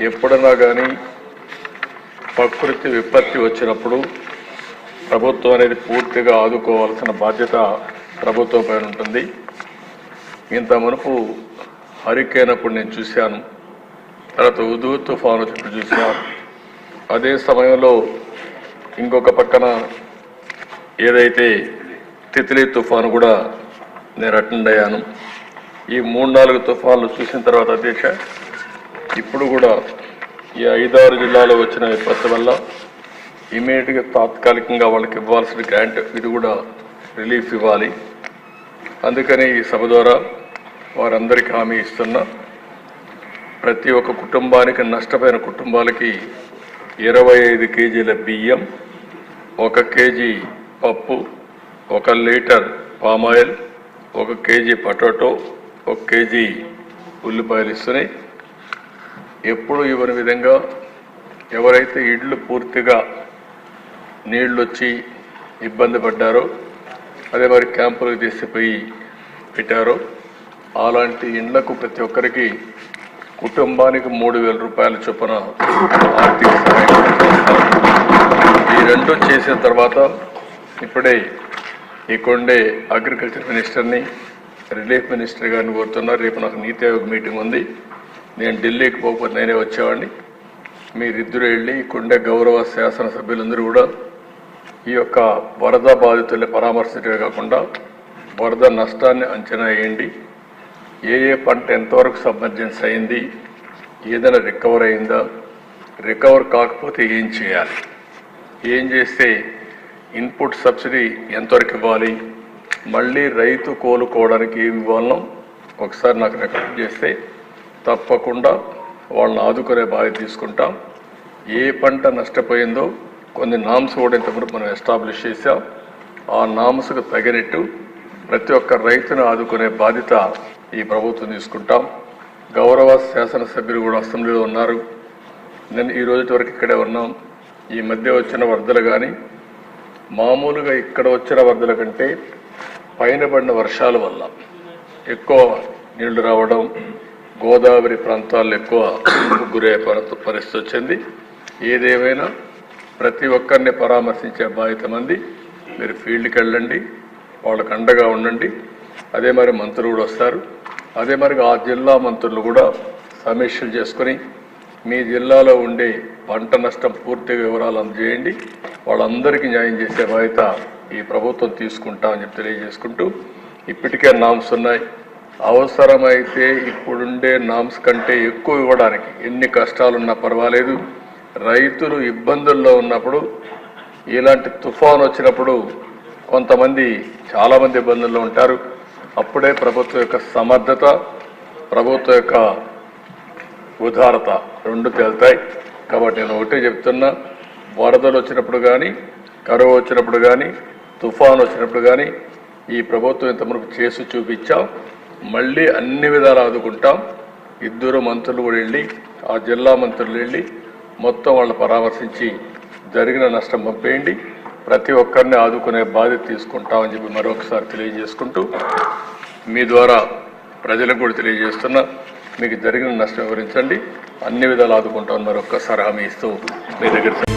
ఎప్పుడన్నా కానీ ప్రకృతి విపత్తి వచ్చినప్పుడు ప్రభుత్వం అనేది పూర్తిగా ఆదుకోవాల్సిన బాధ్యత ప్రభుత్వం పైన ఉంటుంది. ఇంత మునుపు హరికేన్ అప్పుడు నేను చూశాను, తర్వాత ఉదూ తుఫాను వచ్చినప్పుడు చూశాను. అదే సమయంలో ఇంకొక పక్కన ఏదైతే తిత్లీ తుఫాను కూడా నేను అటెండ్ అయ్యాను. ఈ 3-4 తుఫాన్లు చూసిన తర్వాత అధ్యక్ష, ఇప్పుడు కూడా ఈ 5-6 జిల్లాలో వచ్చిన విపత్తు వల్ల ఇమీడియట్గా తాత్కాలికంగా వాళ్ళకి ఇవ్వాల్సిన గ్రాంట్ ఇది కూడా రిలీఫ్ ఇవ్వాలి. అందుకని ఈ సభ ద్వారా వారందరికీ హామీ ఇస్తున్నా, ప్రతి ఒక్క కుటుంబానికి, నష్టపోయిన కుటుంబాలకి 25 కేజీల బియ్యం, 1 కేజీ పప్పు, 1 litre palm oil, 1 KG potato, 1 KG ఉల్లిపాయలు ఇస్తున్నాయి. ఎప్పుడు ఇవ్వని విధంగా ఎవరైతే ఇళ్ళు పూర్తిగా నీళ్ళు వచ్చి ఇబ్బంది పడ్డారో, అదే మరి క్యాంపులకు తీసుకుపోయి పెట్టారో, అలాంటి ఇండ్లకు ప్రతి ఒక్కరికి కుటుంబానికి 3,000 రూపాయల చొప్పున ఆర్థిక సహాయం. ఈ రెండు చేసిన తర్వాత ఇప్పుడే ఇక్కడే అగ్రికల్చర్ మినిస్టర్ని, రిలీఫ్ మినిస్టర్ గారిని కోరుతున్నారు. రేపు నాకు నీతి ఆయోగ్ మీటింగ్ ఉంది, నేను ఢిల్లీకి పోకపోతే నేనే వచ్చేవాడిని. మీరిద్దరూ వెళ్ళి ఇక్కడే గౌరవ శాసనసభ్యులందరూ కూడా ఈ యొక్క వరద బాధితుల్ని పరామర్శించడమే కాకుండా వరద నష్టాన్ని అంచనా వేయండి. ఏ పంట ఎంతవరకు సబ్మర్జెన్స్ అయింది, ఏదైనా రికవర్ అయిందా, రికవర్ కాకపోతే ఏం చేయాలి, ఏం చేస్తే ఇన్పుట్ సబ్సిడీ ఎంతవరకు ఇవ్వాలి, మళ్ళీ రైతు కోలుకోవడానికి ఏమి ఇవ్వాలనో ఒకసారి నాకు రికమెండ్ చేస్తే తప్పకుండా వాళ్ళని ఆదుకునే బాధ్యత తీసుకుంటాం. ఏ పంట నష్టపోయిందో కొన్ని నామ్స్ కూడా ఇంతవరకు మనం ఎస్టాబ్లిష్ చేశాం. ఆ నామ్స్కు తగినట్టు ప్రతి ఒక్క రైతును ఆదుకునే బాధ్యత ఈ ప్రభుత్వం తీసుకుంటాం. గౌరవ శాసనసభ్యులు కూడా అసెంబ్లీలో ఉన్నారు. నేను ఈ రోజు వరకు ఇక్కడే ఉన్నాం. ఈ మధ్య వచ్చిన వరదలు కానీ మామూలుగా ఇక్కడ వచ్చిన వరదల కంటే పైన పడిన వర్షాల వల్ల ఎక్కువ నీళ్లు రావడం, గోదావరి ప్రాంతాల్లో ఎక్కువ గురయ్యే పరిస్థితి వచ్చింది. ఏదేమైనా ప్రతి ఒక్కరిని పరామర్శించే బాధ్యత మంది. మీరు ఫీల్డ్కి వెళ్ళండి, వాళ్ళకు అండగా ఉండండి. అదే మరి మంత్రులు కూడా వస్తారు. అదే మరి ఆ జిల్లా మంత్రులు కూడా సమీక్షలు చేసుకొని మీ జిల్లాలో ఉండే పంట నష్టం పూర్తిగా వివరాలు అందజేయండి. వాళ్ళందరికీ న్యాయం చేసే బాధ్యత ఈ ప్రభుత్వం తీసుకుంటామని చెప్పి తెలియజేసుకుంటూ, ఇప్పటికే నామ్స్ ఉన్నాయి. అవసరమైతే ఇప్పుడుండే నామ్స్ కంటే ఎక్కువ ఇవ్వడానికి ఎన్ని కష్టాలున్నా పర్వాలేదు. రైతులు ఇబ్బందుల్లో ఉన్నప్పుడు, ఇలాంటి తుఫాను వచ్చినప్పుడు కొంతమంది చాలామంది ఇబ్బందుల్లో ఉంటారు. అప్పుడే ప్రభుత్వం యొక్క సమర్థత, ప్రభుత్వం యొక్క ఉదారత రెండు తేలుతాయి. కాబట్టి నేను ఒకటే చెప్తున్నా, వరదలు వచ్చినప్పుడు కానీ, కరువు వచ్చినప్పుడు కానీ, తుఫాను వచ్చినప్పుడు కానీ ఈ ప్రభుత్వం ఇంతవరకు చేసి చూపించాం. మళ్ళీ అన్ని విధాలు ఆదుకుంటాం. ఇద్దరు మంత్రులు కూడా వెళ్ళి, ఆ జిల్లా మంత్రులు వెళ్ళి మొత్తం వాళ్ళని పరామర్శించి జరిగిన నష్టం పంపేయండి. ప్రతి ఒక్కరిని ఆదుకునే బాధ్యత తీసుకుంటామని చెప్పి మరొకసారి తెలియజేసుకుంటూ, మీ ద్వారా ప్రజలకు కూడా తెలియజేస్తున్నా, మీకు జరిగిన నష్టం వివరించండి, అన్ని విధాలు ఆదుకుంటామని మరొకసారి హామీ ఇస్తూ మీ దగ్గర